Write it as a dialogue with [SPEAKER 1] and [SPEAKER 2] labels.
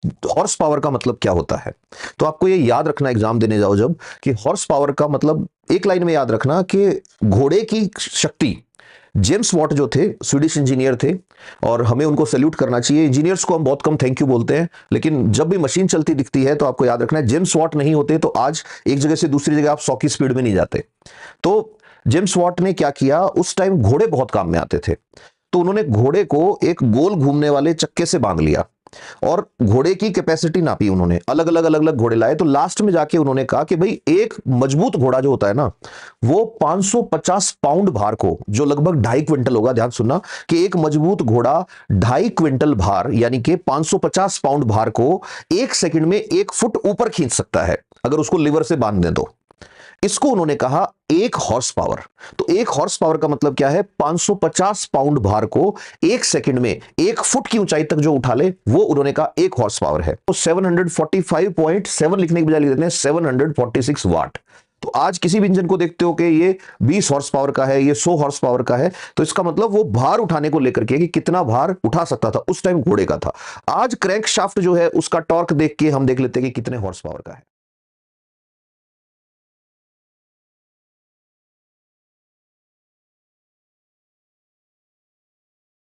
[SPEAKER 1] Horse power का मतलब क्या होता है। तो आपको ये याद रखना एग्जाम देने जाओ जब, कि हॉर्स पावर का मतलब एक लाइन में याद रखना कि घोड़े की शक्ति। जेम्स वॉट जो थे स्वीडिश इंजीनियर थे, और हमें उनको सैल्यूट करना चाहिए। इंजीनियर्स को हम बहुत कम थैंक यू बोलते हैं, लेकिन जब भी मशीन चलती दिखती है तो आपको याद रखना है जेम्स वॉट नहीं होते तो आज एक जगह से दूसरी जगह आप 100 की स्पीड में नहीं जाते। तो जेम्स वॉट ने क्या किया, उस टाइम घोड़े बहुत काम में आते थे, तो उन्होंने घोड़े को एक गोल घूमने वाले चक्के से बांध लिया और घोड़े की कैपेसिटी नापी। उन्होंने अलग अलग घोड़े लाए, तो लास्ट में जाके उन्होंने कहा कि भाई एक मजबूत घोड़ा जो होता है ना, वो 550 पाउंड भार को, जो लगभग 2.5 क्विंटल होगा, ध्यान सुनना, कि एक मजबूत घोड़ा 2.5 क्विंटल भार यानी कि 550 पाउंड भार को 1 सेकंड में 1 फुट ऊपर खींच सकता है अगर उसको लिवर से बांध दें तो। इसको उन्होंने कहा 1 हॉर्स पावर। तो 1 हॉर्स पावर का मतलब क्या है, 550 पाउंड भार को 1 सेकंड में 1 फुट की ऊंचाई तक जो उठा ले, वो उन्होंने कहा 1 हॉर्स पावर है। तो 745.7 लिखने की बजाय लिख देते हैं 746 वाट। तो आज किसी भी इंजन को देखते हो कि ये 20 हॉर्स पावर का है, ये 100 हॉर्स पावर का है, तो इसका मतलब वो भार उठाने को लेकर के कि कितना भार उठा सकता था, उस टाइम घोड़े का था। आज क्रैंक शाफ्ट जो है उसका टॉर्क देख के हम देख लेते हैं कि कितने हॉर्स पावर का है।